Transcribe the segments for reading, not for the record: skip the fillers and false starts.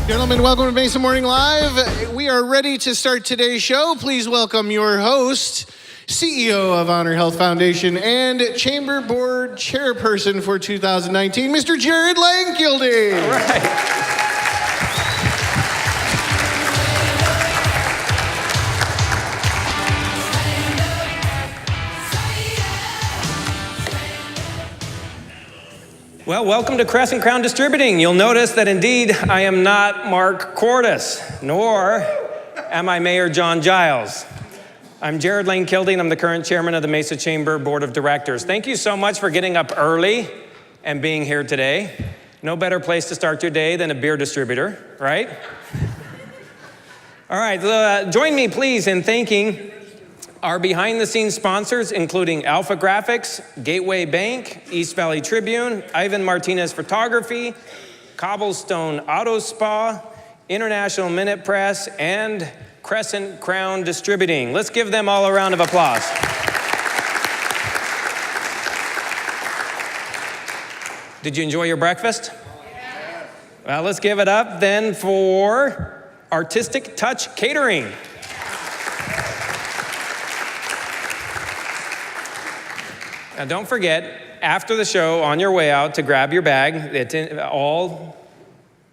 Gentlemen, welcome to Mesa Morning Live. We are ready to start today's show. Please welcome your host, CEO of Honor Health Foundation and Chamber Board Chairperson for 2019, Mr. Jared Langkildy. All right. Well, welcome to Crescent Crown Distributing. You'll notice that indeed I am not Mark Cordes, nor am I Mayor John Giles. I'm Jared Langkildy, and I'm the current chairman of the Mesa Chamber Board of Directors. Thank you so much for getting up early and being here today. No better place to start your day than a beer distributor, right? All right, join me please in thanking our behind-the-scenes sponsors, including Alpha Graphics, Gateway Bank, East Valley Tribune, Ivan Martinez Photography, Cobblestone Auto Spa, International Minute Press, and Crescent Crown Distributing. Let's give them all a round of applause. Did you enjoy your breakfast? Yes. Well, let's give it up then for Artistic Touch Catering. Now, don't forget, after the show, on your way out, to grab your bag.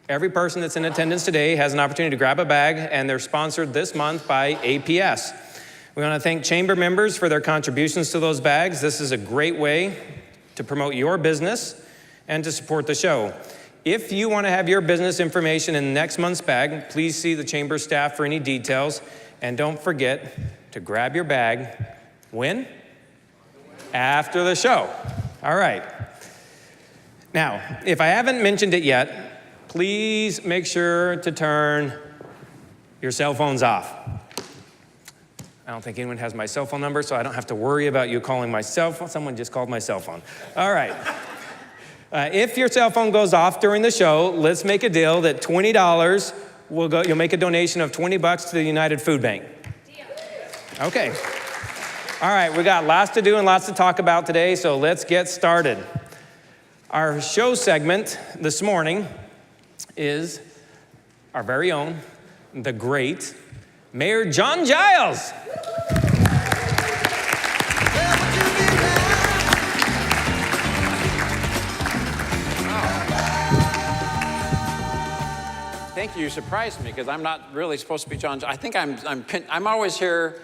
Every person that's in attendance today has an opportunity to grab a bag, and they're sponsored this month by APS. We want to thank chamber members for their contributions to those bags. This is a great way to promote your business and to support the show. If you want to have your business information in next month's bag, please see the chamber staff for any details. And don't forget to grab your bag. When? After the show. All right. Now, if I haven't mentioned it yet, please make sure to turn your cell phones off. I don't think anyone has my cell phone number, so I don't have to worry about you calling my cell phone. Someone just called my cell phone. All right. If your cell phone goes off during the show, let's make a deal that $20 will go. You'll make a donation of $20 to the United Food Bank. Deal. Okay. All right, we got lots to do and lots to talk about today, so let's get started. Our show segment this morning is our very own, the great Mayor John Giles. Thank you. You surprised me because I'm not really supposed to be John. I think I'm always here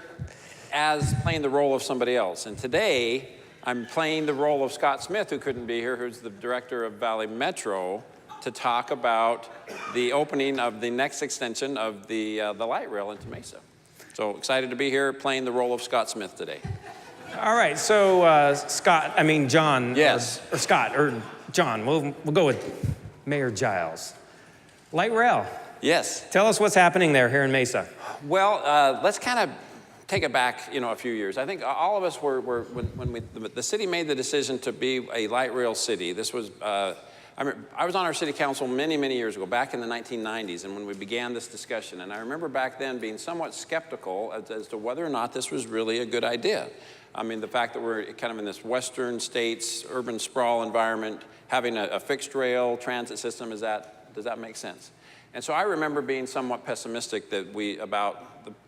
as playing the role of somebody else. And today, I'm playing the role of Scott Smith, who couldn't be here, who's the director of Valley Metro, to talk about the opening of the next extension of the light rail into Mesa. So excited to be here playing the role of Scott Smith today. All right, so John. Yes. Or Scott, or John, we'll go with Mayor Giles. Light rail. Yes. Tell us what's happening there here in Mesa. Well, let's kind of take it back, a few years. I think all of us were when the city made the decision to be a light rail city. This was, I was on our city council many, many years ago, back in the 1990s, and when we began this discussion. And I remember back then being somewhat skeptical as to whether or not this was really a good idea. I mean, the fact that we're kind of in this western states, urban sprawl environment, having a fixed rail transit system, does that make sense? And so I remember being somewhat pessimistic about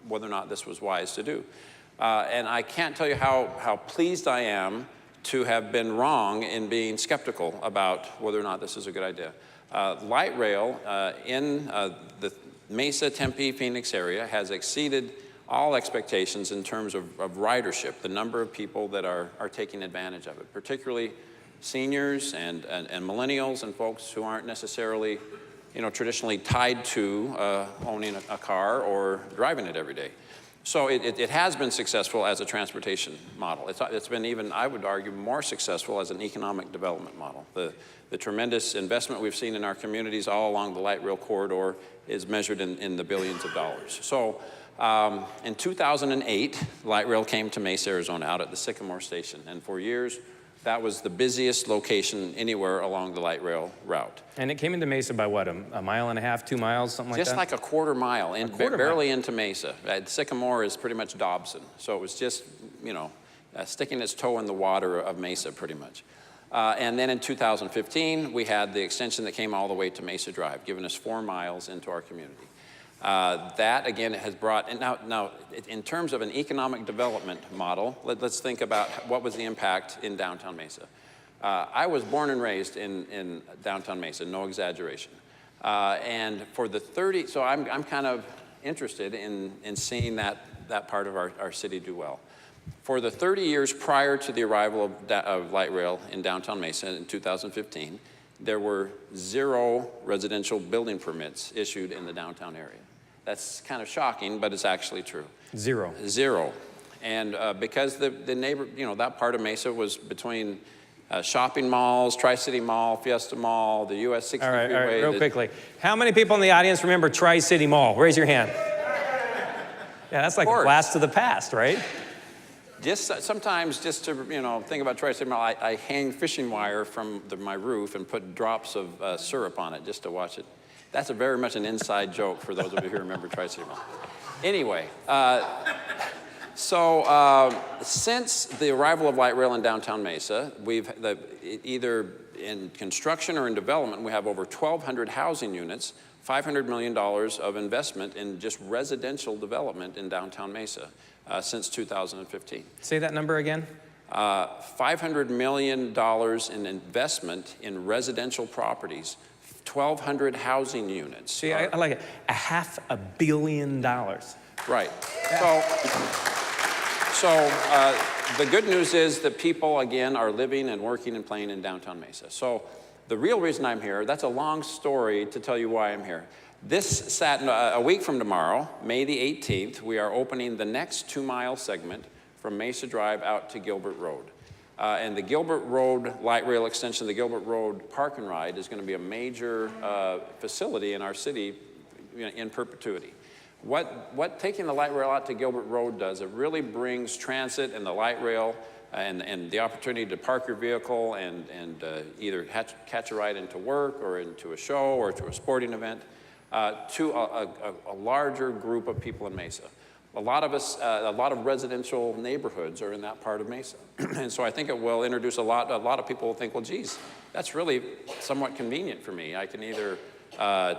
whether or not this was wise to do. And I can't tell you how pleased I am to have been wrong in being skeptical about whether or not this is a good idea. Light rail in the Mesa, Tempe, Phoenix area has exceeded all expectations in terms of ridership, the number of people that are taking advantage of it, particularly seniors and millennials and folks who aren't necessarily traditionally tied to owning a car or driving it every day. So it has been successful as a transportation model. It's been even, I would argue, more successful as an economic development model. The tremendous investment we've seen in our communities all along the light rail corridor is measured in the billions of dollars. So in 2008, light rail came to Mesa, Arizona, out at the Sycamore Station. And for years, that was the busiest location anywhere along the light rail route. And it came into Mesa by what, a mile and a half, 2 miles, something like that? Just like a quarter mile, barely into Mesa. Sycamore is pretty much Dobson. So it was just, sticking its toe in the water of Mesa pretty much. And then in 2015, we had the extension that came all the way to Mesa Drive, giving us 4 miles into our community. That, again, has brought, and now, in terms of an economic development model, let's think about what was the impact in downtown Mesa. I was born and raised in downtown Mesa, no exaggeration. And for the 30, so I'm kind of interested in seeing that part of our city do well. For the 30 years prior to the arrival of light rail in downtown Mesa in 2015, there were 0 residential building permits issued in the downtown area. That's kind of shocking, but it's actually true. 0. 0. And because the neighbor, that part of Mesa was between shopping malls, Tri-City Mall, Fiesta Mall, the US 60 All right, freeway. real quickly. How many people in the audience remember Tri-City Mall? Raise your hand. Yeah, that's like a blast to the past, right? Sometimes just to think about Tri-City Mall, I hang fishing wire from my roof and put drops of syrup on it just to watch it. That's very much an inside joke for those of you who remember Tri-City Mall. Anyway, since the arrival of light rail in downtown Mesa, either in construction or in development, we have over 1,200 housing units, $500 million of investment in just residential development in downtown Mesa since 2015. Say that number again. $500 million in investment in residential properties, 1,200 housing units. See, I like it. $500 million. Right. So the good news is that people, again, are living and working and playing in downtown Mesa. So the real reason I'm here, that's a long story to tell you why I'm here. A week from tomorrow, May the 18th, we are opening the next 2-mile segment from Mesa Drive out to Gilbert Road. And the Gilbert Road light rail extension, the Gilbert Road Park and Ride, is going to be a major facility in our city in perpetuity. What taking the light rail out to Gilbert Road does, it really brings transit and the light rail and the opportunity to park your vehicle and either catch a ride into work or into a show or to a sporting event to a larger group of people in Mesa. A lot of residential neighborhoods are in that part of Mesa. And so I think it will introduce a lot of people will think, well, geez, that's really somewhat convenient for me. I can either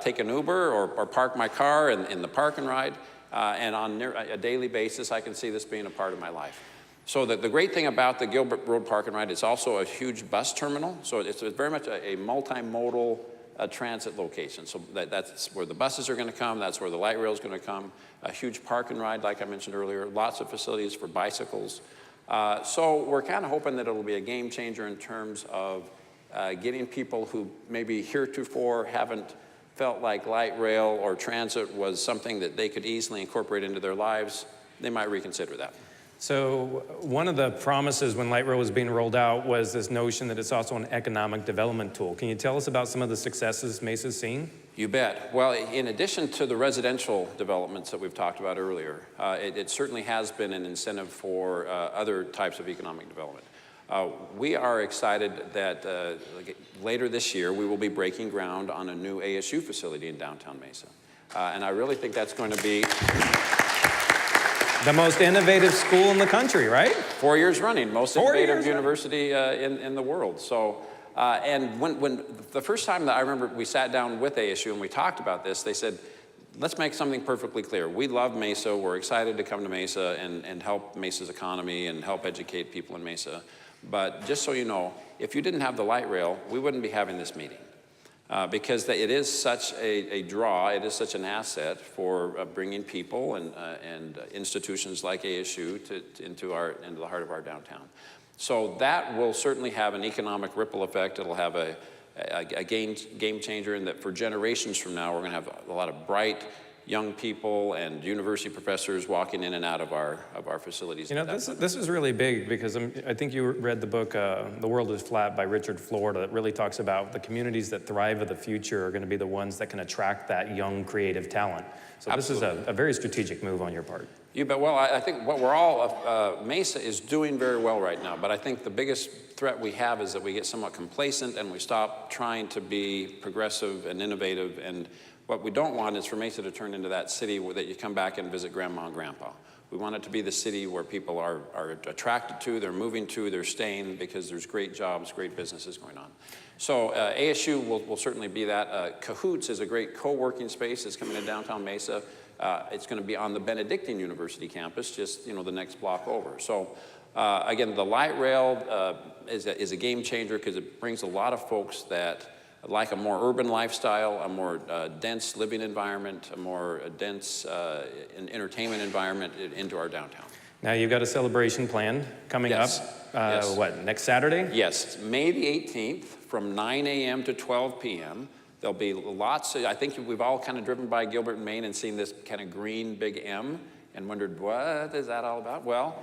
take an Uber or park my car in the park and ride, and on a daily basis, I can see this being a part of my life. So the great thing about the Gilbert Road Park and Ride, it's also a huge bus terminal. So it's very much a multimodal transit location. So that's where the buses are going to come. That's where the light rail is going to come. A huge park and ride, like I mentioned earlier. Lots of facilities for bicycles. So we're kind of hoping that it'll be a game changer in terms of getting people who maybe heretofore haven't felt like light rail or transit was something that they could easily incorporate into their lives. They might reconsider that. So one of the promises when light rail was being rolled out was this notion that it's also an economic development tool. Can you tell us about some of the successes Mesa's seen? You bet. Well, in addition to the residential developments that we've talked about earlier, it certainly has been an incentive for other types of economic development. We are excited that later this year we will be breaking ground on a new ASU facility in downtown Mesa. And I really think that's going to be the most innovative school in the country, right? 4 years running, most innovative university in the world. So, and when the first time that I remember we sat down with ASU and we talked about this, they said, let's make something perfectly clear. We love Mesa. We're excited to come to Mesa and help Mesa's economy and help educate people in Mesa. But just so you know, if you didn't have the light rail, we wouldn't be having this meeting. Because it is such a draw, it is such an asset for bringing people and institutions like ASU into the heart of our downtown. So that will certainly have an economic ripple effect. It'll have a game changer in that for generations from now, we're going to have a lot of bright young people and university professors walking in and out of our facilities. You know, this is really big because I think you read the book The World is Flat by Richard Florida that really talks about the communities that thrive of the future are going to be the ones that can attract that young creative talent. So Absolutely. This is a very strategic move on your part. You bet. Well, I think what we're all, Mesa is doing very well right now, but I think the biggest threat we have is that we get somewhat complacent and we stop trying to be progressive and innovative. And what we don't want is for Mesa to turn into that city that you come back and visit grandma and grandpa. We want it to be the city where people are attracted to, they're moving to, they're staying because there's great jobs, great businesses going on. So ASU will certainly be that. Cahoots is a great co-working space that's coming to downtown Mesa. It's going to be on the Benedictine University campus, just the next block over. So again, the light rail is a game changer because it brings a lot of folks that like a more urban lifestyle, a more dense living environment, a more dense entertainment environment into our downtown. Now you've got a celebration planned coming up, Yes. What, next Saturday? Yes, May the 18th from 9 a.m. to 12 p.m. There'll be lots I think we've all kind of driven by Gilbert and Maine and seen this kind of green big M and wondered, what is that all about? Well,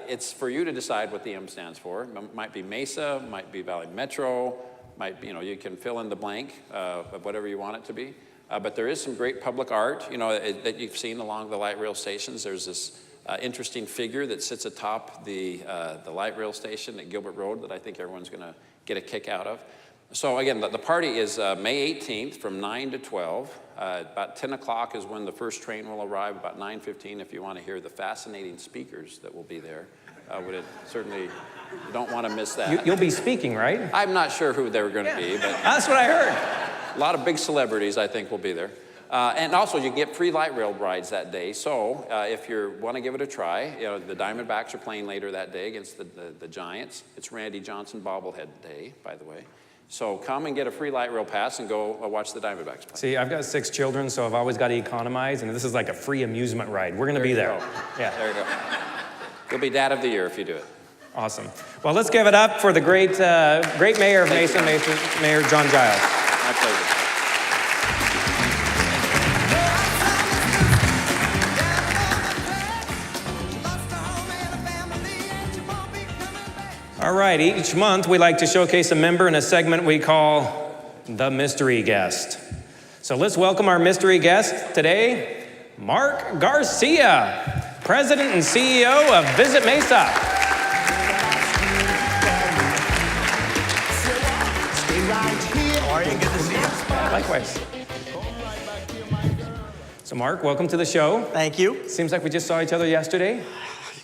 it's for you to decide what the M stands for. It might be Mesa, might be Valley Metro, might be, you can fill in the blank of whatever you want it to be. But there is some great public art, that you've seen along the light rail stations. There's this interesting figure that sits atop the light rail station at Gilbert Road that I think everyone's going to get a kick out of. So again, the party is May 18th from 9 to 12. About 10 o'clock is when the first train will arrive, about 9:15 if you want to hear the fascinating speakers that will be there. Certainly, you don't want to miss that. You'll be speaking, right? I'm not sure who they're going to be, but That's what I heard. a lot of big celebrities, I think, will be there. And also, you get free light rail rides that day. So if you want to give it a try, the Diamondbacks are playing later that day against the Giants. It's Randy Johnson bobblehead day, by the way. So come and get a free light rail pass and go watch the Diamondbacks play. See, I've got 6 children, so I've always got to economize, and this is like a free amusement ride. We're going to be there. Yeah, there you go. You'll be Dad of the Year if you do it. Awesome. Well, let's give it up for the great mayor of Mesa, Mayor John Giles. My pleasure. All right, each month we like to showcase a member in a segment we call the Mystery Guest. So let's welcome our mystery guest today, Mark Garcia, President and CEO of Visit Mesa. Good to see you. Yeah, likewise. So Mark, welcome to the show. Thank you. Seems like we just saw each other yesterday.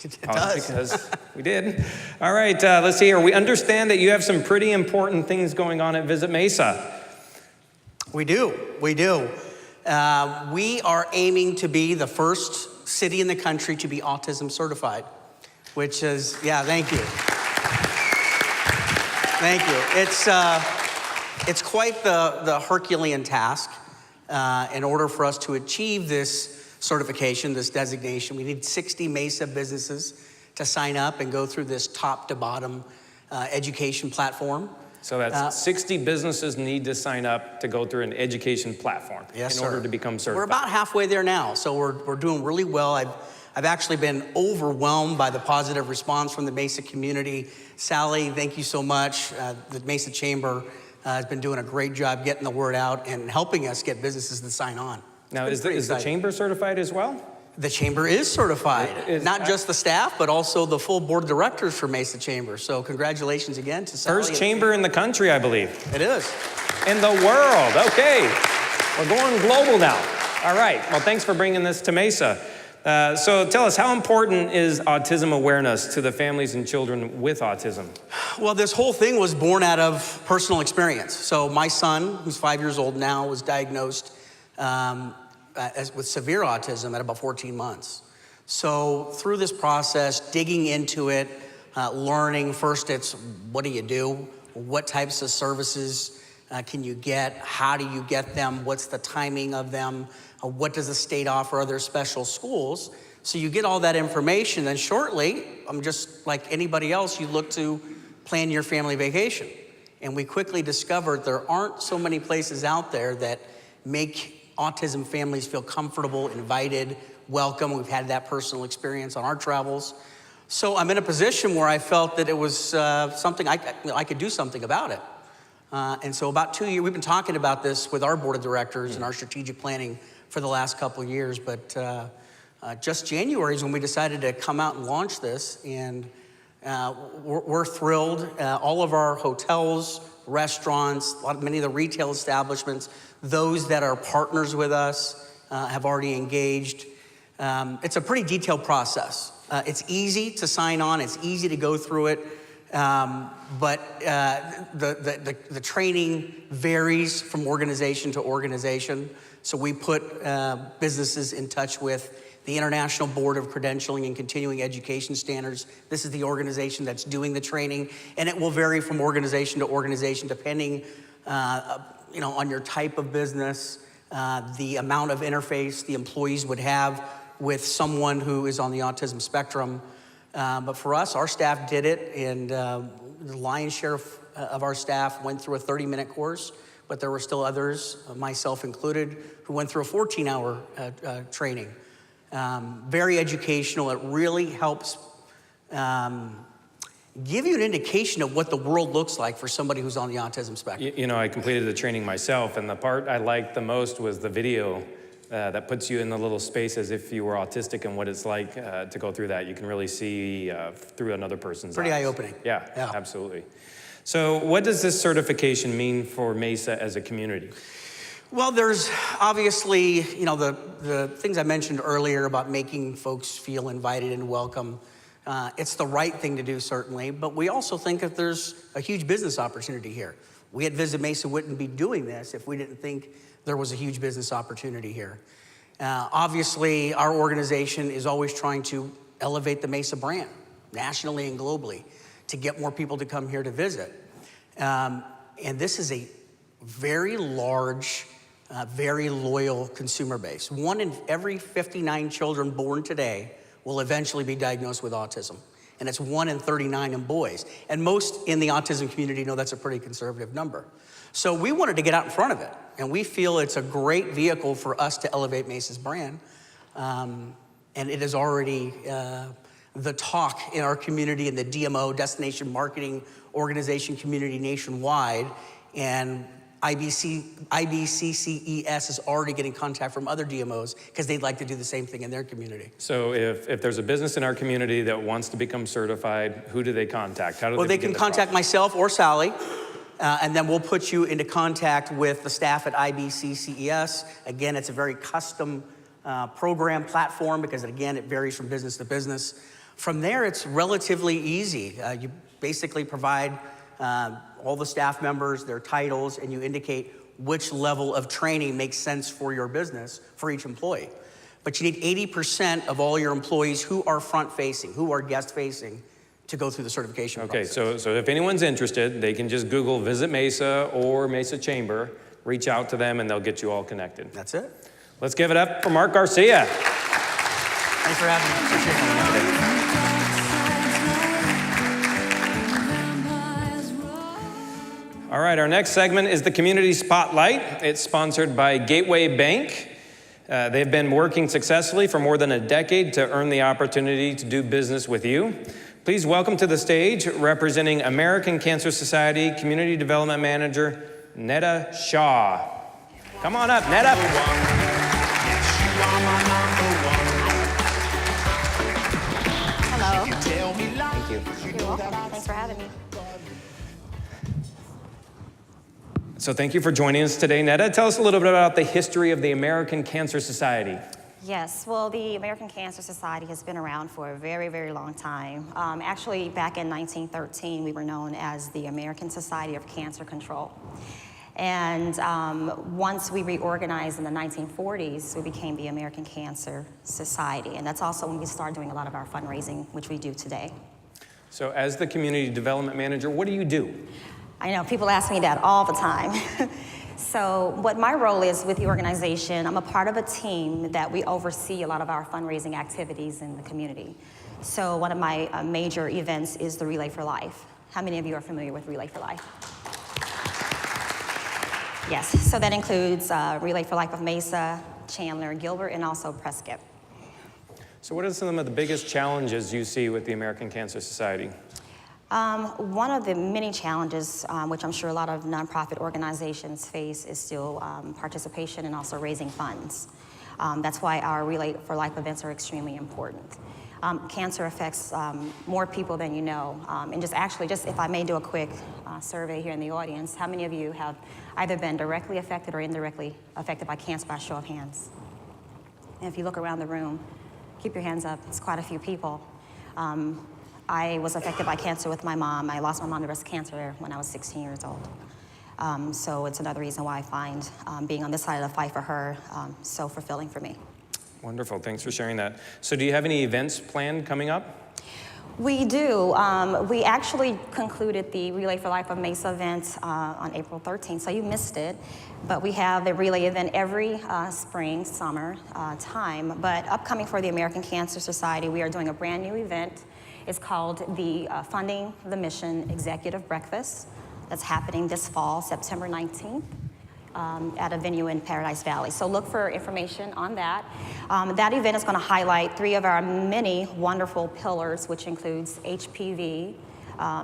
It does. Because we did. All right, let's see here. We understand that you have some pretty important things going on at Visit Mesa. We do. We are aiming to be the first city in the country to be autism certified, which is, thank you. Thank you. It's quite the Herculean task. In order for us to achieve this certification, this designation, we need 60 Mesa businesses to sign up and go through this top to bottom education platform. So that's 60 businesses need to sign up to go through an education platform in order to become certified. We're about halfway there now, so we're doing really well. I've actually been overwhelmed by the positive response from the Mesa community. Sally, thank you so much. The Mesa Chamber has been doing a great job getting the word out and helping us get businesses to sign on. Now, is the Chamber certified as well? The Chamber is certified. Not just the staff, but also the full board of directors for Mesa Chamber. So congratulations again to Sally. First chamber in the country, I believe. It is. In the world, okay. We're going global now. All right, well, thanks for bringing this to Mesa. So tell us, how important is autism awareness to the families and children with autism? Well, this whole thing was born out of personal experience. So my son, who's 5 years old now, was diagnosed with severe autism at about 14 months. So through this process, digging into it, learning, first it's what do you do? What types of services can you get? How do you get them? What's the timing of them? What does the state offer? Are there special schools? So you get all that information, and shortly, just like anybody else, you look to plan your family vacation. And we quickly discovered there aren't so many places out there that make autism families feel comfortable, invited, welcome. We've had that personal experience on our travels. So I'm in a position where I felt that it was something I could do something about it. And so about 2 years, we've been talking about this with our board of directors and our strategic planning for the last couple of years, but just January is when we decided to come out and launch this, and we're thrilled. All of our hotels, restaurants, many of the retail establishments, those that are partners with us have already engaged. It's a pretty detailed process. It's easy to sign on, it's easy to go through it, but the training varies from organization to organization. So we put businesses in touch with the International Board of Credentialing and Continuing Education Standards. This is the organization that's doing the training, and it will vary from organization to organization depending on your type of business, the amount of interface the employees would have with someone who is on the autism spectrum. But for us, our staff did it, and the lion's share of our staff went through a 30-minute course, but there were still others, myself included, who went through a 14-hour training. Very educational. It really helps give you an indication of what the world looks like for somebody who's on the autism spectrum. You know, I completed the training myself, and the part I liked the most was the video that puts you in the little space as if you were autistic and what it's like to go through that. You can really see through another person's Pretty eyes. eye-opening. Yeah, absolutely. So what does this certification mean for Mesa as a community? Well, there's obviously, the things I mentioned earlier about making folks feel invited and welcome. It's the right thing to do, certainly, but we also think that there's a huge business opportunity here. We at Visit Mesa wouldn't be doing this if we didn't think there was a huge business opportunity here. Obviously, our organization is always trying to elevate the Mesa brand, nationally and globally, to get more people to come here to visit. And this is a very large, very loyal consumer base. 1 in every 59 children born today will eventually be diagnosed with autism. And it's 1 in 39 in boys. And most in the autism community know that's a pretty conservative number. So we wanted to get out in front of it. And we feel it's a great vehicle for us to elevate Mesa's brand. And it is already the talk in our community and the DMO, Destination Marketing Organization community nationwide. And IBCCES is already getting contact from other DMOs because they'd like to do the same thing in their community. So if there's a business in our community that wants to become certified, who do they contact? How do Well, they can contact myself or Sally, and then we'll put you into contact with the staff at IBCCES. Again, it's a very custom program platform because, again, it varies from business to business. From there, it's relatively easy. You basically provide all the staff members, their titles, and you indicate which level of training makes sense for your business for each employee. But you need 80% of all your employees who are front-facing, who are guest-facing, to go through the certification process. Okay, so if anyone's interested, they can just Google Visit Mesa or Mesa Chamber, reach out to them, and they'll get you all connected. That's it. Let's give it up for Mark Garcia. Thanks for having me. Appreciate it. All right, our next segment is the Community Spotlight. It's sponsored by Gateway Bank. They've been working successfully for more than a decade to earn the opportunity to do business with you. Please welcome to the stage, representing American Cancer Society Community Development Manager, Netta Shaw. Come on up, Netta. Hello. Thank you. You're welcome. Thanks for having me. So thank you for joining us today, Netta. Tell us a little bit about the history of the American Cancer Society. Yes, well, the American Cancer Society has been around for a very, very long time. Actually, back in 1913, we were known as the American Society of Cancer Control. And once we reorganized in the 1940s, we became the American Cancer Society. And that's also when we started doing a lot of our fundraising, which we do today. So as the Community Development Manager, what do you do? I know, people ask me that all the time. So what my role is with the organization, I'm a part of a team that we oversee a lot of our fundraising activities in the community. So one of my major events is the Relay for Life. How many of you are familiar with Relay for Life? Yes, so that includes Relay for Life of Mesa, Chandler, Gilbert, and also Prescott. So what are some of the biggest challenges you see with the American Cancer Society? One of the many challenges, which I'm sure a lot of nonprofit organizations face, is still participation and also raising funds. That's why our Relay for Life events are extremely important. Cancer affects more people than you know. And just if I may do a quick survey here in the audience, how many of you have either been directly affected or indirectly affected by cancer by show of hands? And if you look around the room, Keep your hands up. It's quite a few people. I was affected by cancer with my mom. I lost my mom to breast cancer when I was 16 years old. So it's another reason why I find being on this side of the fight for her so fulfilling for me. Wonderful. Thanks for sharing that. So do you have any events planned coming up? We do. We actually concluded the Relay for Life of Mesa event on April 13th, so you missed it. But we have a relay event every spring, summer time. But upcoming for the American Cancer Society, we are doing a brand new event. It's called the Funding the Mission Executive Breakfast. That's happening this fall, September 19th. At a venue in Paradise Valley. So look for information on that. That event is going to highlight 3 of our many wonderful pillars, which includes HPV,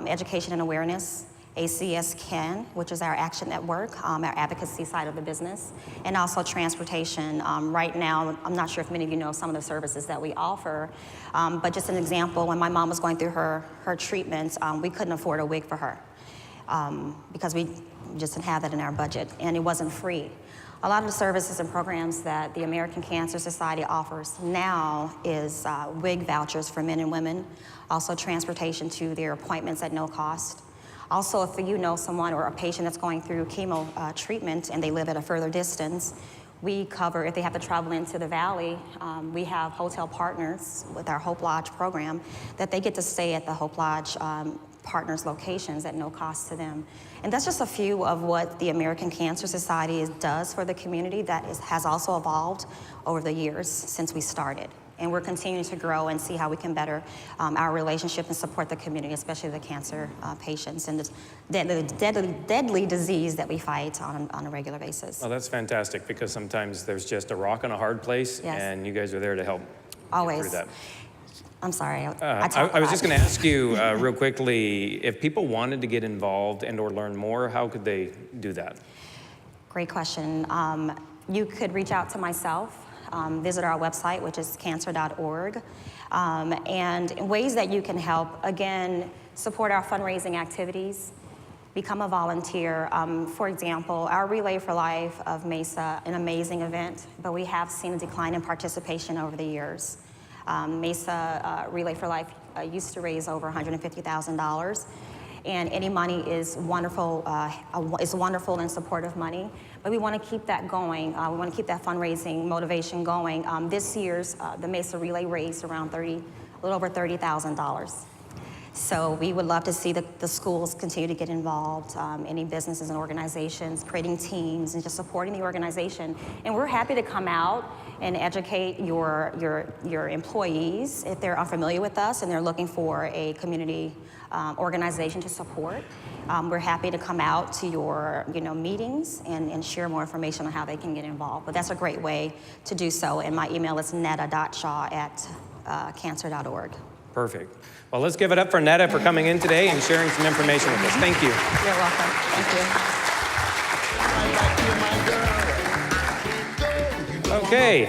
education and awareness, ACS CAN, which is our action network, our advocacy side of the business, and also transportation. Right now, I'm not sure if many of you know some of the services that we offer, but just an example, when my mom was going through her treatments, we couldn't afford a wig for her because we just didn't have that in our budget, and it wasn't free. A lot of the services and programs that the American Cancer Society offers now is wig vouchers for men and women, also transportation to their appointments at no cost. Also, if you know someone or a patient that's going through chemo treatment and they live at a further distance, we cover, if they have to travel into the valley, we have hotel partners with our Hope Lodge program that they get to stay at the Hope Lodge partners' locations at no cost to them. And that's just a few of what the American Cancer Society does for the community that has also evolved over the years since we started. And we're continuing to grow and see how we can better our relationship and support the community, especially the cancer patients and the deadly disease that we fight on a regular basis. Well, that's fantastic, because sometimes there's just a rock and a hard place, Yes. and you guys are there to help Always. get through that. I'm sorry, I I was just going to ask you real quickly, if people wanted to get involved and or learn more, how could they do that? Great question. You could reach out to myself, visit our website, which is cancer.org, and ways that you can help, again, support our fundraising activities, become a volunteer. For example, our Relay for Life of Mesa, an amazing event, but we have seen a decline in participation over the years. Mesa Relay for Life used to raise over $150,000, and any money is wonderful and supportive money, but we want to keep that going. We want to keep that fundraising motivation going. This year's the Mesa Relay raised around a little over $30,000. So we would love to see the schools continue to get involved, any businesses and organizations, creating teams and just supporting the organization. And we're happy to come out and educate your employees if they're unfamiliar with us and they're looking for a community organization to support. We're happy to come out to your meetings and share more information on how they can get involved. But that's a great way to do so. And my email is netta.shaw@cancer.org. Perfect. Well, let's give it up for Netta for coming in today and sharing some information with us. Thank you. You're welcome. Thank you. Okay.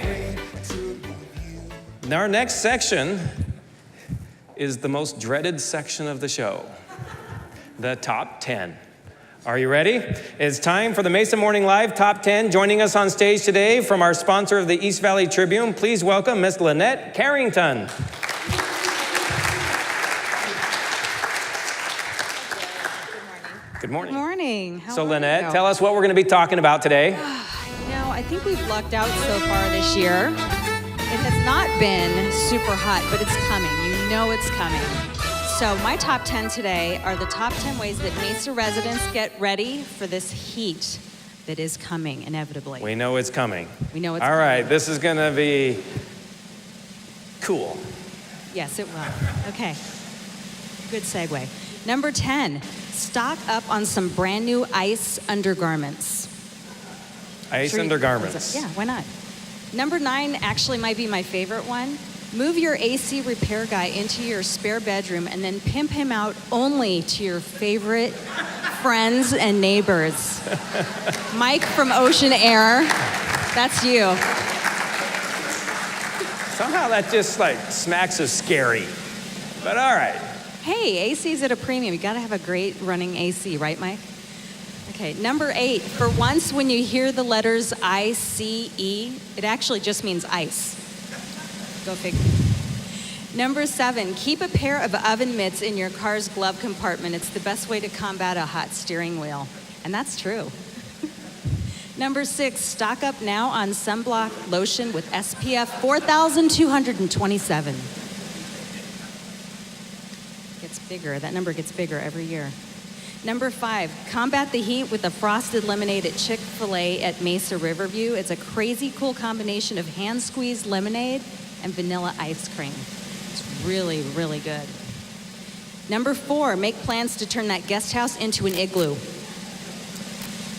Now our next section is the most dreaded section of the show, the Top 10. Are you ready? It's time for the Mesa Morning Live Top 10. Joining us on stage today from our sponsor of the East Valley Tribune, please welcome Miss Lynette Carrington. Good morning. Good morning. How So are Lynette, you? tell us what we're going to be talking about today. I think we've lucked out so far this year. It has not been super hot, but it's coming. You know it's coming. So my top 10 today are the top 10 ways that Mesa residents get ready for this heat that is coming inevitably. We know it's coming. We know it's All coming. right, this is going to be cool. Yes, it will. Okay. Good segue. Number 10, stock up on some brand new ice undergarments. Ice undergarments. Yeah, why not? Number 9 actually might be my favorite one. Move your AC repair guy into your spare bedroom and then pimp him out only to your favorite friends and neighbors. Mike from Ocean Air, that's you. Somehow that just smacks of scary. But all right. Hey, AC's at a premium. You gotta have a great running AC, right, Mike? Okay, number 8. For once, when you hear the letters ICE, it actually just means ice. Go figure. Number 7, keep a pair of oven mitts in your car's glove compartment. It's the best way to combat a hot steering wheel. And that's true. Number 6, stock up now on sunblock lotion with SPF 4,227. Gets bigger. That number gets bigger every year. Number 5, combat the heat with the frosted lemonade at Chick-fil-A at Mesa Riverview. It's a crazy cool combination of hand-squeezed lemonade and vanilla ice cream. It's really, really good. Number 4, make plans to turn that guest house into an igloo.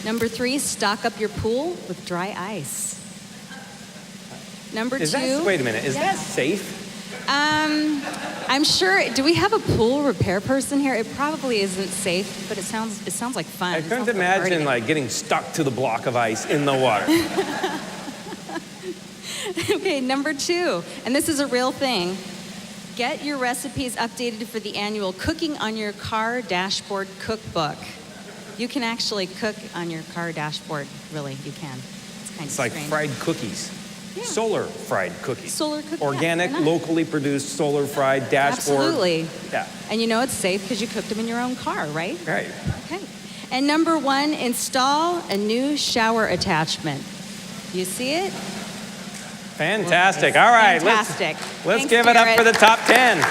Number 3, stock up your pool with dry ice. Number 2. Wait a minute, is that safe? I'm sure. Do we have a pool repair person here? It probably isn't safe, but it sounds like fun. I couldn't imagine like getting stuck to the block of ice in the water. Okay, number 2, and this is a real thing. Get your recipes updated for the annual Cooking on Your Car Dashboard Cookbook. You can actually cook on your car dashboard. Really, you can. It's kind of Like strange. fried cookies. Yeah. Solar fried cookies. Solar cookies. Organic, yeah, why not? locally produced, solar fried dashboard. Absolutely. Yeah. And you know it's safe because you cooked them in your own car, right? Right. Okay. And number 1, install a new shower attachment. You see it? Fantastic. All right. Fantastic. Let's Thanks, give it up Garrett. for the top 10.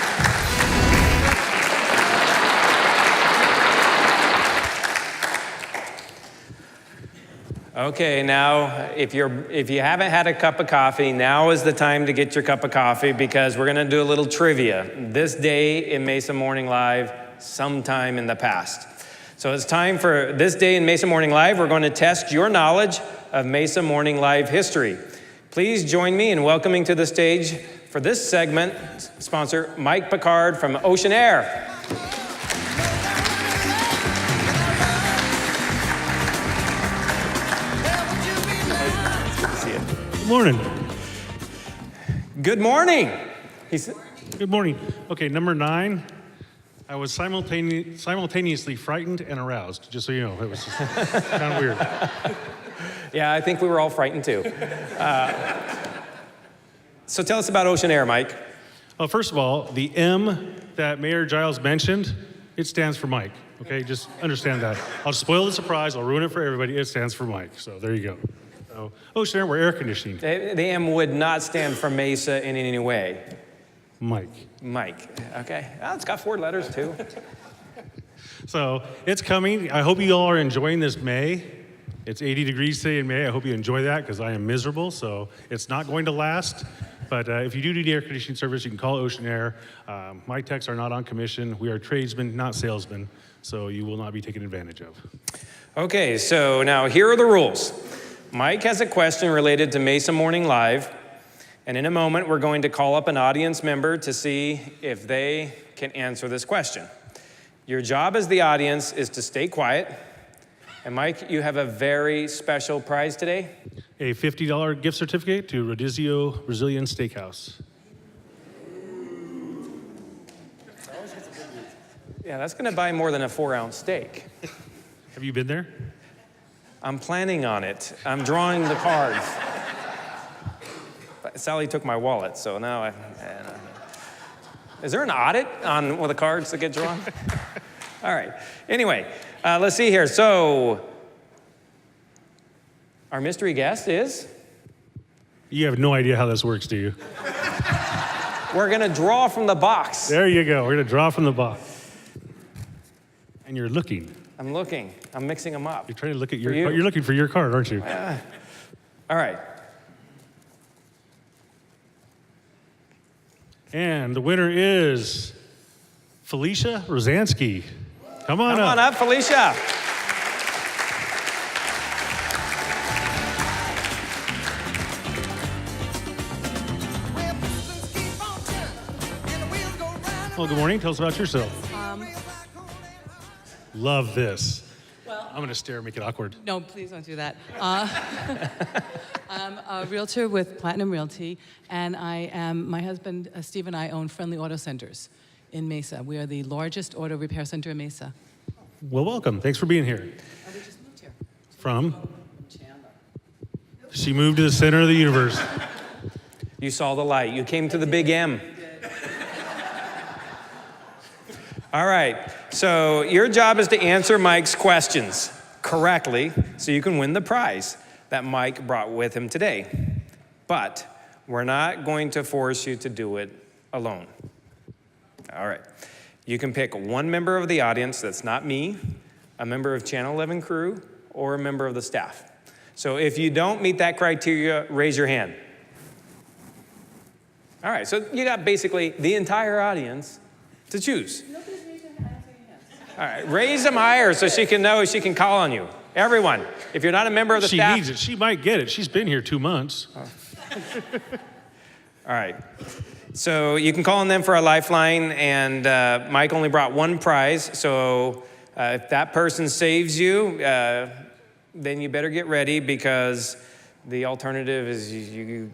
Okay, now if you haven't had a cup of coffee, now is the time to get your cup of coffee because we're going to do a little trivia. This day in Mesa Morning Live, sometime in the past. So it's time for this day in Mesa Morning Live. We're going to test your knowledge of Mesa Morning Live history. Please join me in welcoming to the stage for this segment, sponsor Mike Picard from Ocean Air. Morning. Good morning. Good morning. Okay, number 9. I was simultaneously frightened and aroused, just so you know. It was kind of weird. Yeah, I think we were all frightened too. So tell us about Ocean Air, Mike. Well, first of all, the M that Mayor Giles mentioned, it stands for Mike. Okay, just understand that. I'll spoil the surprise. I'll ruin it for everybody. It stands for Mike. So there you go. So, Ocean Air, we're air conditioning. The M would not stand for Mesa in any way. Mike. Okay. Well, it's got 4 letters too. So it's coming. I hope you all are enjoying this May. It's 80 degrees today in May. I hope you enjoy that because I am miserable. So it's not going to last. But if you do need air conditioning service, you can call Ocean Air. My techs are not on commission. We are tradesmen, not salesmen. So you will not be taken advantage of. Okay, so now here are the rules. Mike has a question related to Mesa Morning Live, and in a moment we're going to call up an audience member to see if they can answer this question. Your job as the audience is to stay quiet, and Mike, you have a very special prize today. A $50 gift certificate to Rodizio Brazilian Steakhouse. Yeah, that's gonna buy more than a 4-ounce steak. Have you been there? I'm planning on it. I'm drawing the cards. But Sally took my wallet, so now is there an audit on the cards that get drawn? All right. Anyway, let's see here. So, our mystery guest is? You have no idea how this works, do you? We're gonna draw from the box. There you go. We're gonna draw from the box. And you're looking. I'm looking. I'm mixing them up. You're trying to look at your card. You're looking for your card, aren't you? All right. And the winner is Felicia Rosansky. Come on up. Come on up, Felicia. Well, good morning. Tell us about yourself. Love this. Well, I'm going to stare and make it awkward. no, please don't do that. I'm a realtor with Platinum Realty, and my husband, Steve, and I own Friendly Auto Centers in Mesa. We are the largest auto repair center in Mesa. Well, welcome. Thanks for being here. Oh, we just moved here. From? Chandler. She moved to the center of the universe. You saw the light. You came to the big M. All right, so your job is to answer Mike's questions correctly so you can win the prize that Mike brought with him today. But we're not going to force you to do it alone. All right, you can pick one member of the audience that's not me, a member of Channel 11 crew, or a member of the staff. So if you don't meet that criteria, raise your hand. All right, so you got basically the entire audience to choose. Nobody's raising hands. All right, raise them higher so she can know she can call on you. Everyone, if you're not a member of the staff. She needs it. She might get it. She's been here 2 months. All right, so you can call on them for a lifeline, and Mike only brought one prize, so if that person saves you, then you better get ready because the alternative is you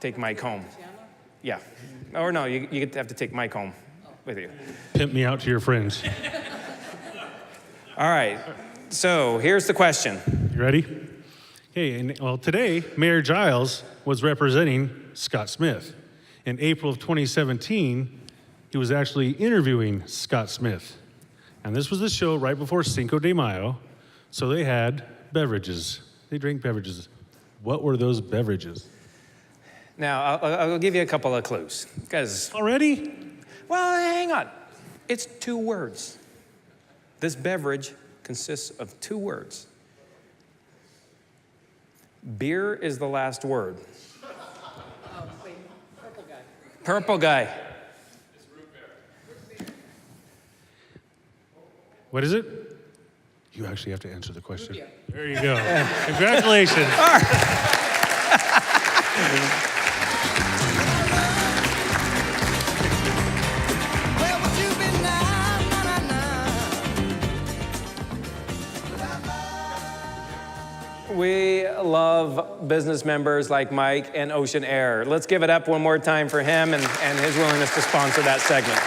take Mike home. Yeah, or no, you have to take Mike home with you. Pimp me out to your friends. All right, so here's the question. You ready? Okay, and well, today, Mayor Giles was representing Scott Smith. In April of 2017, he was actually interviewing Scott Smith. And this was the show right before Cinco de Mayo, so they had beverages. They drank beverages. What were those beverages? Now, I'll give you a couple of clues, because... Already? Well, hang on. It's 2 words. This beverage consists of 2 words. Beer is the last word. Purple guy. Purple guy. What is it? You actually have to answer the question. There you go. Congratulations. We love business members like Mike and Ocean Air. Let's give it up one more time for him and his willingness to sponsor that segment.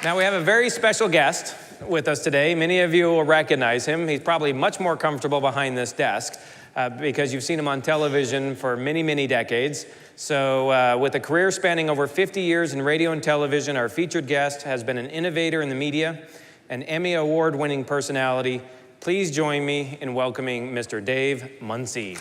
Now we have a very special guest with us today. Many of you will recognize him. He's probably much more comfortable behind this desk because you've seen him on television for many, many decades. So with a career spanning over 50 years in radio and television, our featured guest has been an innovator in the media, an Emmy Award-winning personality. Please join me in welcoming Mr. Dave Muncy.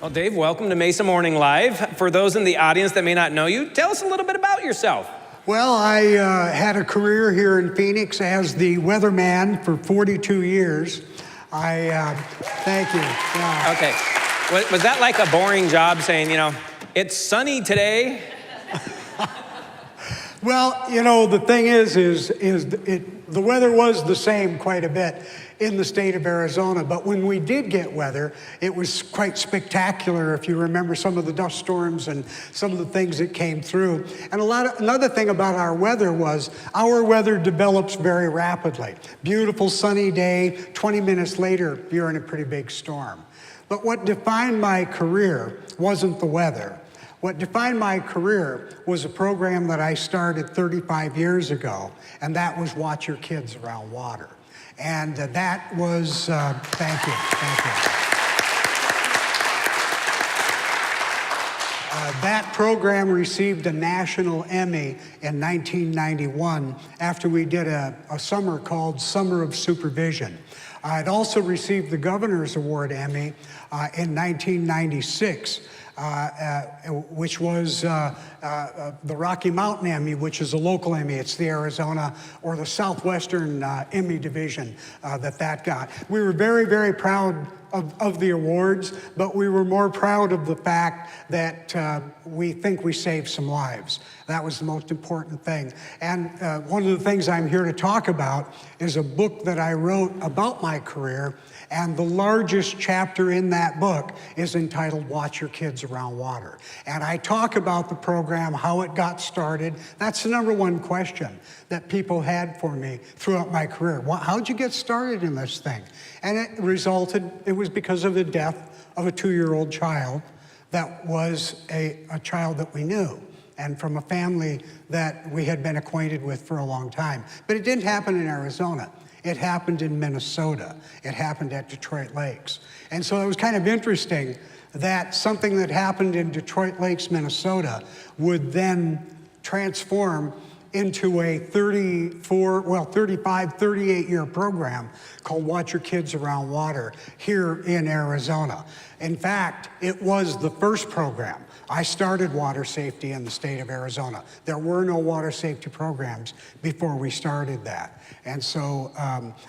Well, Dave, welcome to Mesa Morning Live. For those in the audience that may not know you, tell us a little bit about yourself. Well, I had a career here in Phoenix as the weatherman for 42 years. Thank you. Yeah. Okay. Was that like a boring job saying, it's sunny today? Well, the thing is the weather was the same quite a bit in the state of Arizona, but when we did get weather, it was quite spectacular. If you remember some of the dust storms and some of the things that came through. And another thing about our weather was our weather develops very rapidly. Beautiful sunny day, 20 minutes later, you're in a pretty big storm. But what defined my career wasn't the weather. What defined my career was a program that I started 35 years ago, and that was Watch Your Kids Around Water. And that was, thank you. That program received a national Emmy in 1991 after we did a summer called Summer of Supervision. It also received the Governor's Award Emmy in 1996. Which was the Rocky Mountain Emmy, which is a local Emmy. It's the Arizona or the Southwestern Emmy division that got. We were very, very proud of the awards, but we were more proud of the fact that we think we saved some lives. That was the most important thing. And one of the things I'm here to talk about is a book that I wrote about my career, and the largest chapter in that book is entitled Watch Your Kids Around Water. And I talk about the program, how it got started. That's the number one question that people had for me throughout my career. How'd you get started in this thing? And it was because of the death of a 2-year-old child that was a child that we knew, and from a family that we had been acquainted with for a long time. But it didn't happen in Arizona. it happened in Minnesota. It happened at Detroit Lakes. And so it was kind of interesting that something that happened in Detroit Lakes, Minnesota, would then transform into a 38-year program called Watch Your Kids Around Water here in Arizona. In fact, it was the first program. I started water safety in the state of Arizona. There were no water safety programs before we started that. And so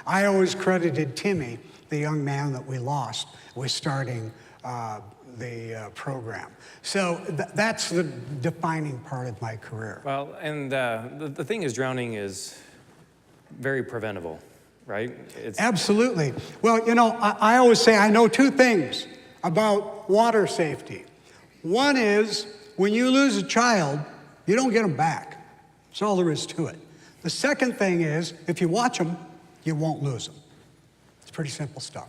I always credited Timmy, the young man that we lost, with starting the program. So that's the defining part of my career. Well, and the thing is, drowning is very preventable, right? Absolutely. Well, you know, I always say I know two things about water safety. One is when you lose a child, you don't get them back. That's all there is to it. The second thing is if you watch them, you won't lose them. It's pretty simple stuff.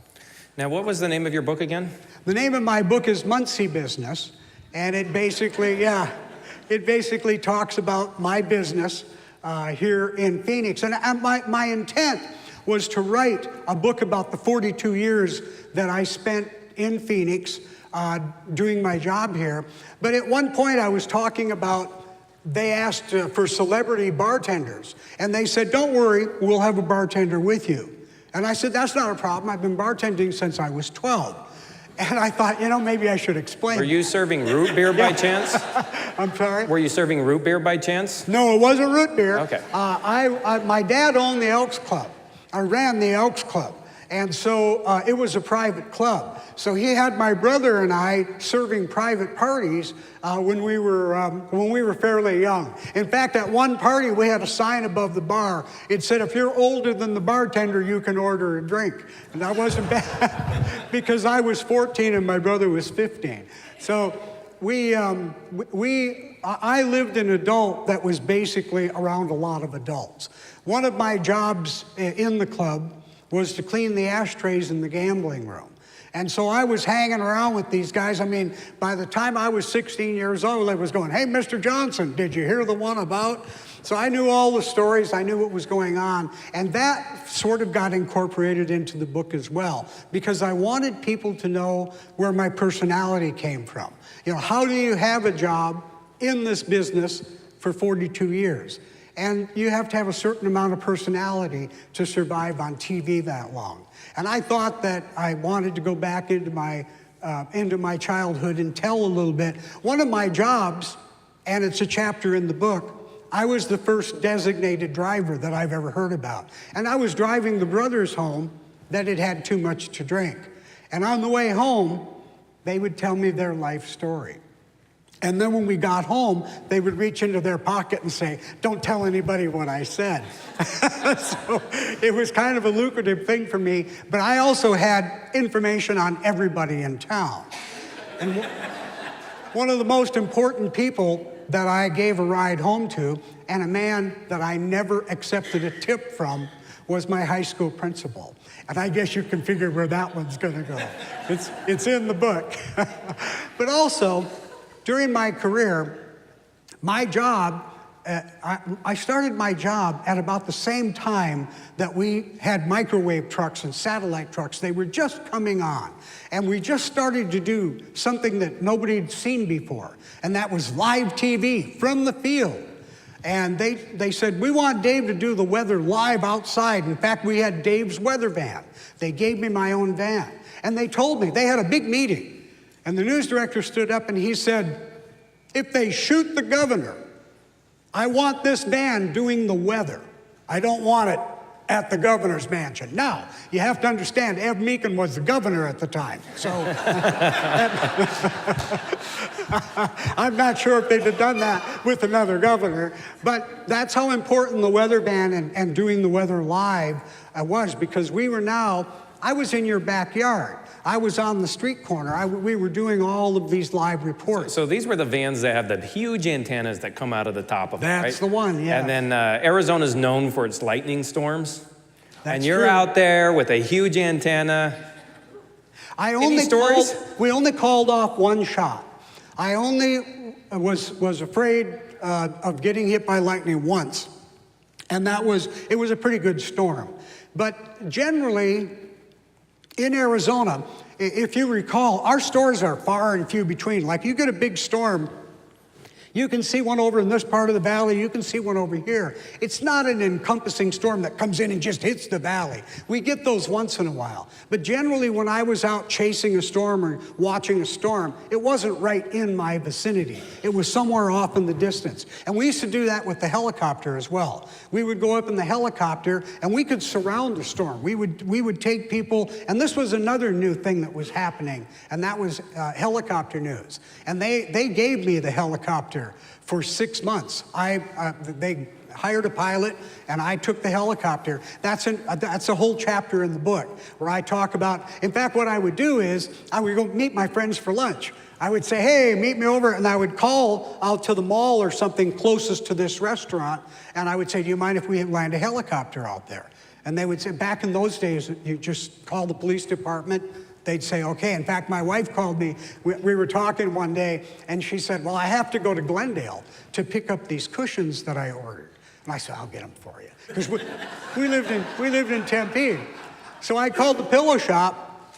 Now, what was the name of your book again? The name of my book is Muncie Business, and it basically talks about my business here in Phoenix. And my intent was to write a book about the 42 years that I spent in Phoenix doing my job here. But at one point I was talking about, they asked for celebrity bartenders, and they said, don't worry, we'll have a bartender with you. And I said, that's not a problem. I've been bartending since I was 12. And I thought, you know, maybe I should explain. Were you serving root beer by chance? I'm sorry? Were you serving root beer by chance? No, it wasn't root beer. Okay. My dad owned the Elks Club. I ran the Elks Club. And so it was a private club. So he had my brother and I serving private parties when we were fairly young. In fact, at one party, we had a sign above the bar. It said, if you're older than the bartender, you can order a drink. And that wasn't bad because I was 14 and my brother was 15. So I lived an adult that was basically around a lot of adults. One of my jobs in the club was to clean the ashtrays in the gambling room. And so I was hanging around with these guys. I mean, by the time I was 16 years old, I was going, hey, Mr. Johnson, did you hear the one about? So I knew all the stories, I knew what was going on, and that sort of got incorporated into the book as well, because I wanted people to know where my personality came from. You know, how do you have a job in this business for 42 years? And you have to have a certain amount of personality to survive on TV that long. And I thought that I wanted to go back into my childhood and tell a little bit. One of my jobs, and it's a chapter in the book, I was the first designated driver that I've ever heard about. And I was driving the brothers home that had had too much to drink. And on the way home, they would tell me their life story. And then when we got home, they would reach into their pocket and say, don't tell anybody what I said. So it was kind of a lucrative thing for me, but I also had information on everybody in town. And one of the most important people that I gave a ride home to, and a man that I never accepted a tip from, was my high school principal. And I guess you can figure where that one's gonna go. It's in the book. But also, during my career, my job, I started my job at about the same time that we had microwave trucks and satellite trucks. They were just coming on. And we just started to do something that nobody had seen before. And that was live TV from the field. And they said, we want Dave to do the weather live outside. In fact, we had Dave's weather van. They gave me my own van. And they told me, they had a big meeting. And the news director stood up and he said, if they shoot the governor, I want this van doing the weather. I don't want it at the governor's mansion. Now, you have to understand, Eb Meekin was the governor at the time. So I'm not sure if they'd have done that with another governor, but that's how important the weather van and doing the weather live was, because I was in your backyard. I was on the street corner. We were doing all of these live reports. So these were the vans that have the huge antennas that come out of the top of it, right? That's the one, yeah. And then Arizona's known for its lightning storms. That's and you're true. out there with a huge antenna. Any stories? We only called off one shot. I only was afraid of getting hit by lightning once. And it was a pretty good storm. But generally, in Arizona, if you recall, our storms are far and few between. Like you get a big storm, you can see one over in this part of the valley, you can see one over here. It's not an encompassing storm that comes in and just hits the valley. We get those once in a while. But generally, when I was out chasing a storm or watching a storm, it wasn't right in my vicinity. It was somewhere off in the distance. And we used to do that with the helicopter as well. We would go up in the helicopter and we could surround the storm. We would take people, and this was another new thing that was happening, and that was helicopter news. And they gave me the helicopter for 6 months. They hired a pilot, and I took the helicopter. That's a whole chapter in the book where I talk about, in fact, what I would do is I would go meet my friends for lunch. I would say, hey, meet me over, and I would call out to the mall or something closest to this restaurant, and I would say, do you mind if we land a helicopter out there? And they would say, back in those days, you just call the police department. They'd say, okay. In fact, my wife called me. We were talking one day, and she said, well, I have to go to Glendale to pick up these cushions that I ordered. And I said, I'll get them for you. Because we lived in Tempe. So I called the pillow shop,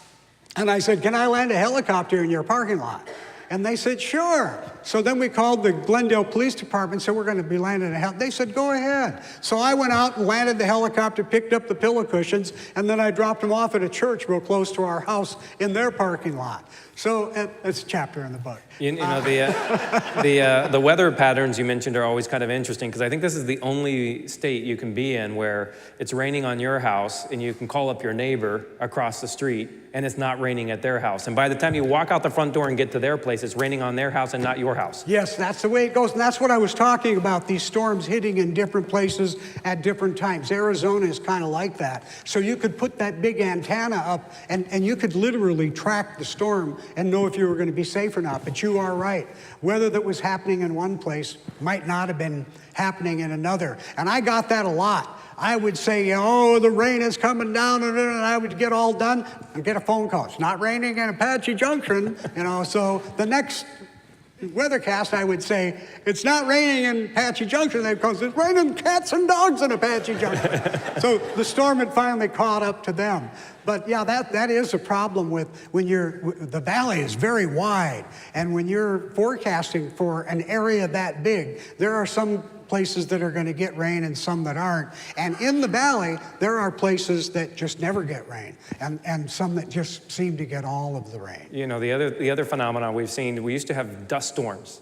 and I said, can I land a helicopter in your parking lot? And they said, sure. So then we called the Glendale Police Department and said, we're going to be landing a helicopter. They said, go ahead. So I went out and landed the helicopter, picked up the pillow cushions, and then I dropped them off at a church real close to our house in their parking lot. So it's a chapter in the book. You know, the weather patterns you mentioned are always kind of interesting, because I think this is the only state you can be in where it's raining on your house and you can call up your neighbor across the street and it's not raining at their house. And by the time you walk out the front door and get to their place, it's raining on their house and not your house. Yes, that's the way it goes. And that's what I was talking about, these storms hitting in different places at different times. Arizona is kind of like that. So you could put that big antenna up and you could literally track the storm and know if you were going to be safe or not. But you are right. Weather that was happening in one place might not have been happening in another. And I got that a lot. I would say, oh, the rain is coming down, and I would get all done and get a phone call. It's not raining in Apache Junction, so the next weathercast, I would say, it's not raining in Apache Junction, because it's raining cats and dogs in Apache Junction. So the storm had finally caught up to them. But yeah, that is a problem with when the valley is very wide, and when you're forecasting for an area that big, there are some places that are going to get rain and some that aren't. And in the valley, there are places that just never get rain, and some that just seem to get all of the rain. You know, the other phenomenon we've seen, we used to have dust storms,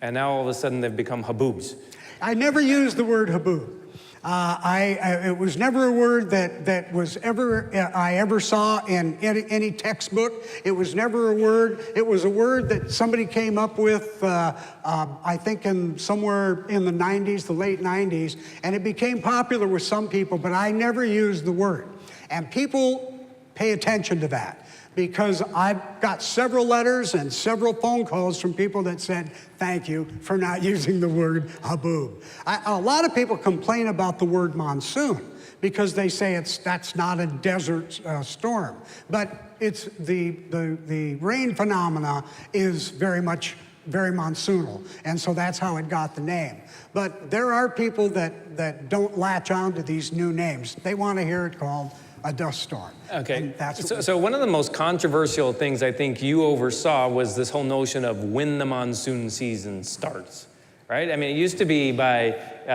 and now all of a sudden they've become haboobs. I never used the word haboob. It was never a word that was I ever saw in any textbook. It was never a word. It was a word that somebody came up with, I think somewhere in the 90s, the late 90s, and it became popular with some people, but I never used the word. And people pay attention to that, because I've got several letters and several phone calls from people that said, thank you for not using the word haboob. A lot of people complain about the word monsoon because they say that's not a desert storm. But it's the rain phenomena is very monsoonal, and so that's how it got the name. But there are people that don't latch on to these new names. They want to hear it called a dust storm. Okay, so one of the most controversial things I think you oversaw was this whole notion of when the monsoon season starts, right? I mean, it used to be by,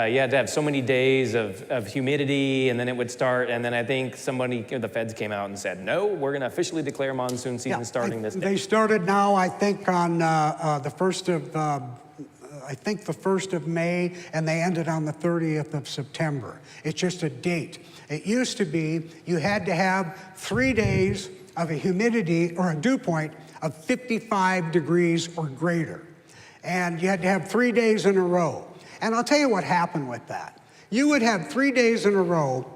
you had to have so many days of humidity, and then it would start, and then I think the feds came out and said, no, we're gonna officially declare monsoon season starting this day. They started now, I think, on the 1st of May, and they ended on the 30th of September. It's just a date. It used to be you had to have 3 days of a humidity or a dew point of 55 degrees or greater. And you had to have 3 days in a row. And I'll tell you what happened with that. You would have 3 days in a row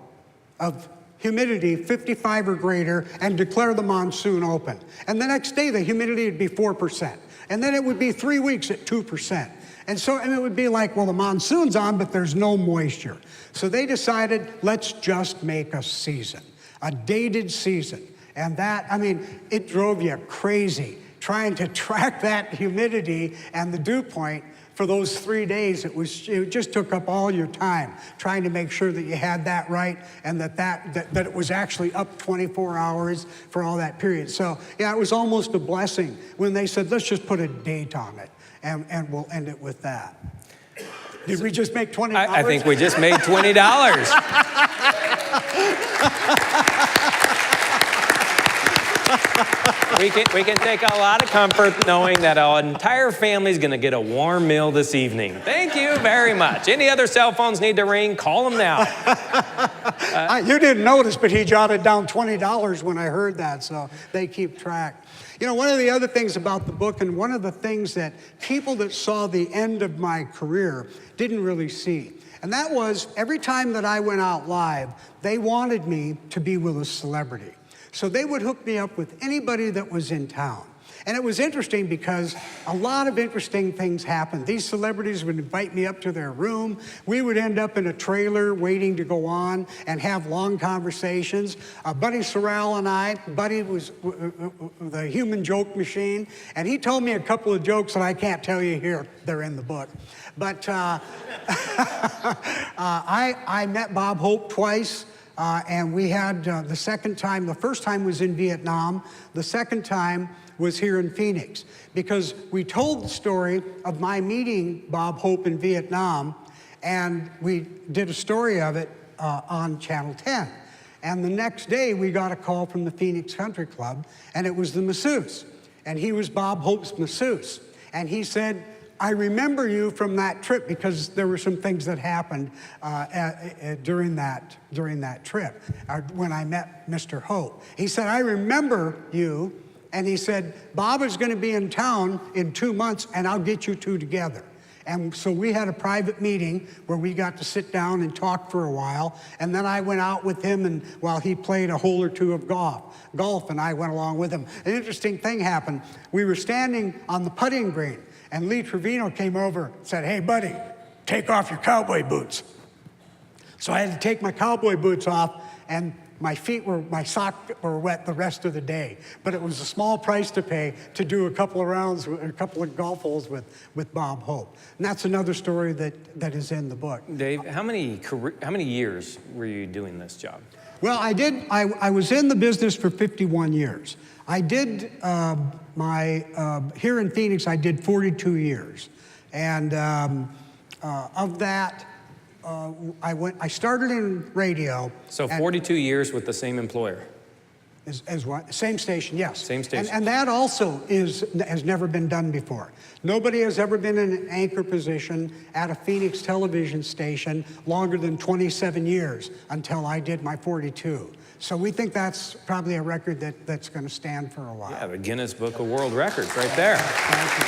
of humidity 55 or greater and declare the monsoon open. And the next day the humidity would be 4%. And then it would be 3 weeks at 2%. And it would be like, well, the monsoon's on, but there's no moisture. So they decided, let's just make a season, a dated season. And that, it drove you crazy trying to track that humidity and the dew point for those 3 days. It just took up all your time trying to make sure that you had that right and that it was actually up 24 hours for all that period. So yeah, it was almost a blessing when they said, let's just put a date on it and we'll end it with that. Did we just make $20? I think we just made $20. We can take a lot of comfort knowing that our entire family is going to get a warm meal this evening. Thank you very much. Any other cell phones need to ring? Call them now. You didn't notice, but he jotted down $20 when I heard that, so they keep track. You know, one of the other things about the book, and one of the things that people that saw the end of my career didn't really see, and that was every time that I went out live, they wanted me to be with a celebrity. So they would hook me up with anybody that was in town. And it was interesting because a lot of interesting things happened. These celebrities would invite me up to their room. We would end up in a trailer waiting to go on and have long conversations. Buddy Sorrell and I, Buddy was the human joke machine, and he told me a couple of jokes that I can't tell you here. They're in the book. But I met Bob Hope twice. And we had the second time, the first time was in Vietnam, the second time was here in Phoenix, because we told the story of my meeting Bob Hope in Vietnam, and we did a story of it on Channel 10. And the next day we got a call from the Phoenix Country Club, and it was the masseuse, and he was Bob Hope's masseuse. And he said, I remember you from that trip because there were some things that happened during that trip when I met Mr. Hope. He said, I remember you, and he said, Bob is going to be in town in 2 months, and I'll get you two together. And so we had a private meeting where we got to sit down and talk for a while, and then I went out with him and while he played a hole or two of golf, and I went along with him. An interesting thing happened. We were standing on the putting green, and Lee Trevino came over and said, hey, buddy, take off your cowboy boots. So I had to take my cowboy boots off, and my socks were wet the rest of the day. But it was a small price to pay to do a couple of rounds, a couple of golf holes with Bob Hope. And that's another story that is in the book. Dave, how many years were you doing this job? Well, I was in the business for 51 years. I did here in Phoenix, I did 42 years. And of that, I started in radio. So 42 years with the same employer? As what? Same station, yes. Same station. And that also has never been done before. Nobody has ever been in an anchor position at a Phoenix television station longer than 27 years until I did my 42. So we think that's probably a record that's going to stand for a while. Yeah, the Guinness Book of World Records right there. Thank you.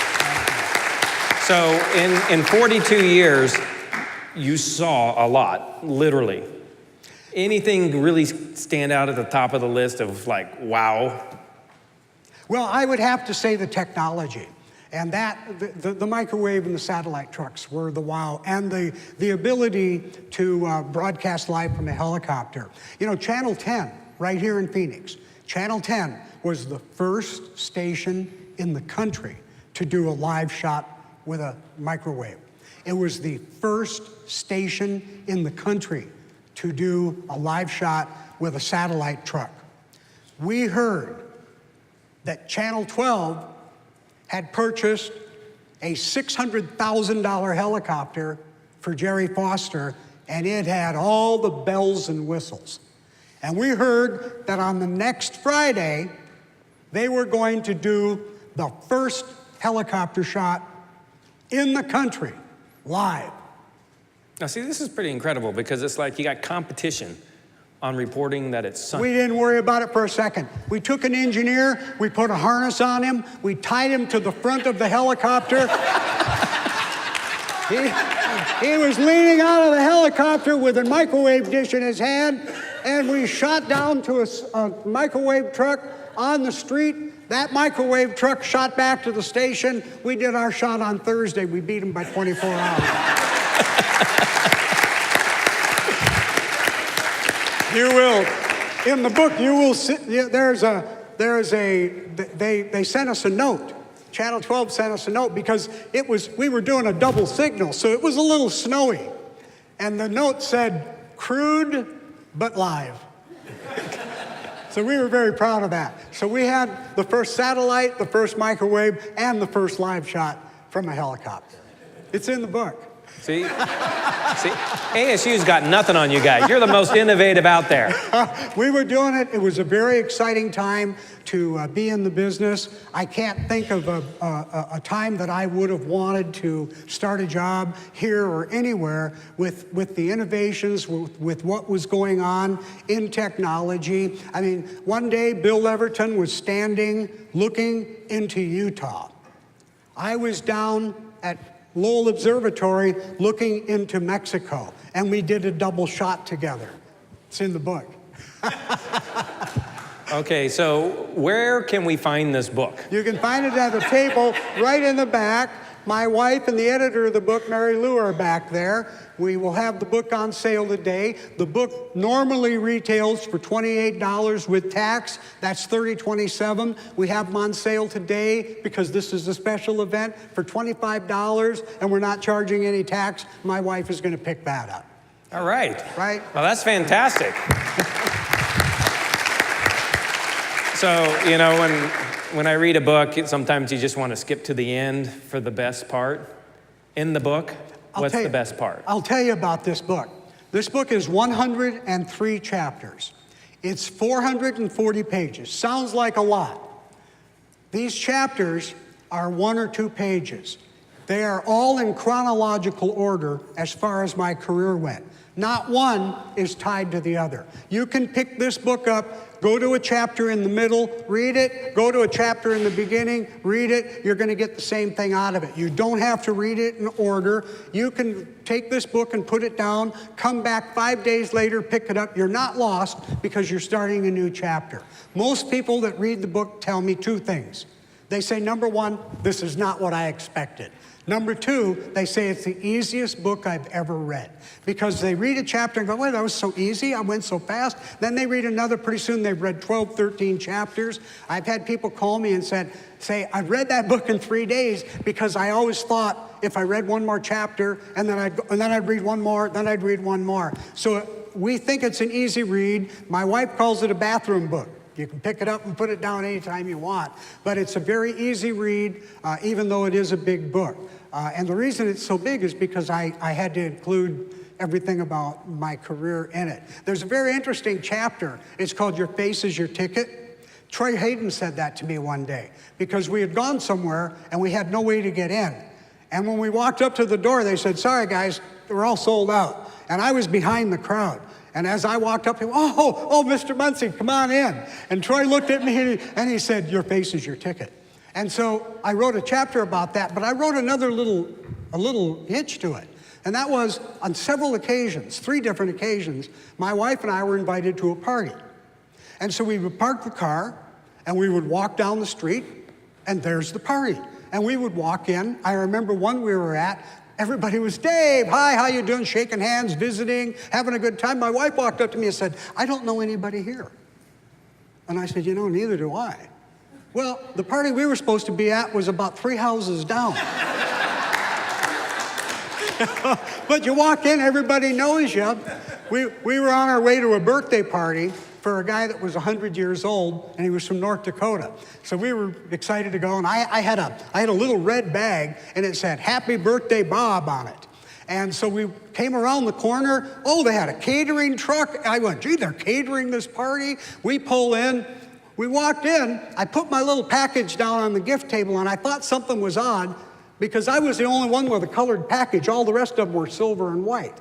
So in 42 years, you saw a lot, literally. Anything really stand out at the top of the list of like, wow? Well, I would have to say the technology. And the microwave and the satellite trucks were the wow, and the ability to broadcast live from a helicopter. You know, Channel 10, right here in Phoenix, Channel 10 was the first station in the country to do a live shot with a microwave. It was the first station in the country to do a live shot with a satellite truck. We heard that Channel 12 had purchased a $600,000 helicopter for Jerry Foster, and it had all the bells and whistles. And we heard that on the next Friday, they were going to do the first helicopter shot in the country, live. Now see, this is pretty incredible because it's like you got competition on reporting that it's sunny. We didn't worry about it for a second. We took an engineer, we put a harness on him, we tied him to the front of the helicopter. He was leaning out of the helicopter with a microwave dish in his hand, and we shot down to a microwave truck on the street. That microwave truck shot back to the station. We did our shot on Thursday. We beat him by 24 hours. You will, in the book, you will see, there's a they sent us a note. Channel 12 sent us a note because we were doing a double signal, so it was a little snowy. And the note said, crude but live. So we were very proud of that. So we had the first satellite, the first microwave, and the first live shot from a helicopter. It's in the book. See, ASU's got nothing on you guys. You're the most innovative out there. We were doing it. It was a very exciting time to be in the business. I can't think of a time that I would have wanted to start a job here or anywhere with the innovations, with what was going on in technology. I mean, one day Bill Leverton was standing looking into Utah. I was down at Lowell Observatory looking into Mexico, and we did a double shot together. It's in the book. Okay, so where can we find this book? You can find it at a table right in the back. My wife and the editor of the book, Mary Lou, are back there. We will have the book on sale today. The book normally retails for $28 with tax. That's $30.27. We have them on sale today because this is a special event for $25, and we're not charging any tax. My wife is going to pick that up. All right. Right? Well, that's fantastic. So, you know, when I read a book, sometimes you just want to skip to the end for the best part. In the book, what's the best part? I'll tell you about this book. This book is 103 chapters. It's 440 pages. Sounds like a lot. These chapters are 1 or 2 pages. They are all in chronological order as far as my career went. Not one is tied to the other. You can pick this book up, go to a chapter in the middle, read it, go to a chapter in the beginning, read it. You're going to get the same thing out of it. You don't have to read it in order. You can take this book and put it down, come back 5 days later, pick it up. You're not lost because you're starting a new chapter. Most people that read the book tell me 2 things. They say, number 1, this is not what I expected. Number 2, they say it's the easiest book I've ever read. Because they read a chapter and go, well, that was so easy, I went so fast. Then they read another, pretty soon they've read 12, 13 chapters. I've had people call me and say, I read that book in 3 days because I always thought if I read one more chapter and then I'd read one more, then I'd read one more. So we think it's an easy read. My wife calls it a bathroom book. You can pick it up and put it down anytime you want. But it's a very easy read, even though it is a big book. And the reason it's so big is because I had to include everything about my career in it. There's a very interesting chapter. It's called Your Face is Your Ticket. Troy Hayden said that to me one day because we had gone somewhere and we had no way to get in. And when we walked up to the door, they said, sorry guys, we're all sold out. And I was behind the crowd. And as I walked up, he went, oh, Mr. Muncie, come on in. And Troy looked at me and he said, your face is your ticket. And so I wrote a chapter about that, but I wrote another little hitch to it. And that was on several occasions, 3 different occasions, my wife and I were invited to a party. And so we would park the car and we would walk down the street and there's the party. And we would walk in. I remember one we were at, everybody was, Dave, hi, how you doing? Shaking hands, visiting, having a good time. My wife walked up to me and said, I don't know anybody here. And I said, you know, neither do I. Well, the party we were supposed to be at was about 3 houses down. But you walk in, everybody knows you. We were on our way to a birthday party for a guy that was 100 years old, and he was from North Dakota. So we were excited to go, and I had a little red bag, and it said, Happy Birthday, Bob, on it. And so we came around the corner. Oh, they had a catering truck. I went, gee, they're catering this party. We pull in. We walked in. I put my little package down on the gift table, and I thought something was odd because I was the only one with a colored package. All the rest of them were silver and white.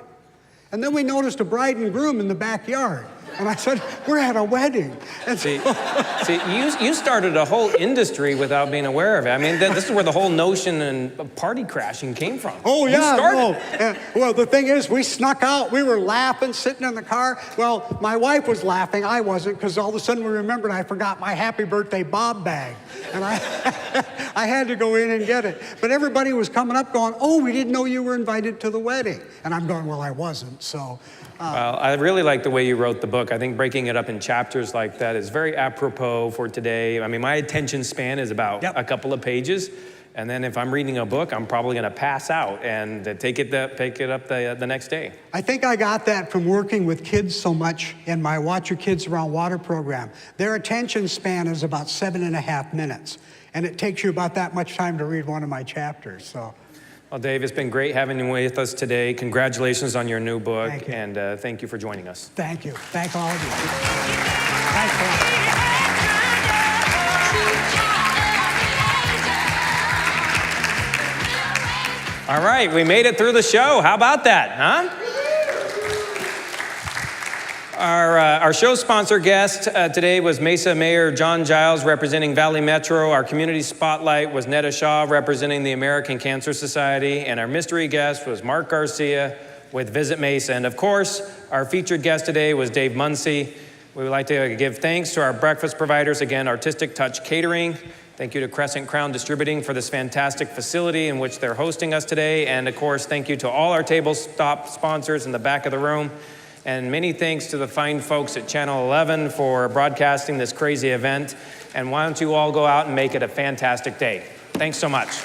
And then we noticed a bride and groom in the backyard. And I said, we're at a wedding. And see, you started a whole industry without being aware of it. I mean, this is where the whole notion and party crashing came from. Oh, yeah. You started. Well, the thing is, we snuck out. We were laughing, sitting in the car. Well, my wife was laughing. I wasn't, because all of a sudden we remembered I forgot my Happy Birthday Bob bag. And I had to go in and get it. But everybody was coming up going, oh, we didn't know you were invited to the wedding. And I'm going, well, I wasn't, so... Well, I really like the way you wrote the book. book. I think breaking it up in chapters like that is very apropos for today. I mean, my attention span is about a couple of pages. And then if I'm reading a book, I'm probably going to pass out and take it up the next day. I think I got that from working with kids so much in my Watch Your Kids Around Water program. Their attention span is about 7.5 minutes. And it takes you about that much time to read one of my chapters. So, well, Dave, it's been great having you with us today. Congratulations on your new book. Thank you. And thank you for joining us. thank you. Thank all of you. Thanks a lot. All right, we made it through the show. How about that, huh? Our show sponsor guest today was Mesa Mayor John Giles, representing Valley Metro. Our community spotlight was Netta Shaw, representing the American Cancer Society. And our mystery guest was Mark Garcia with Visit Mesa. And of course, our featured guest today was Dave Muncy. We would like to give thanks to our breakfast providers, again, Artistic Touch Catering. Thank you to Crescent Crown Distributing for this fantastic facility in which they're hosting us today. And of course, thank you to all our table stop sponsors in the back of the room. And many thanks to the fine folks at Channel 11 for broadcasting this crazy event. And why don't you all go out and make it a fantastic day. Thanks so much.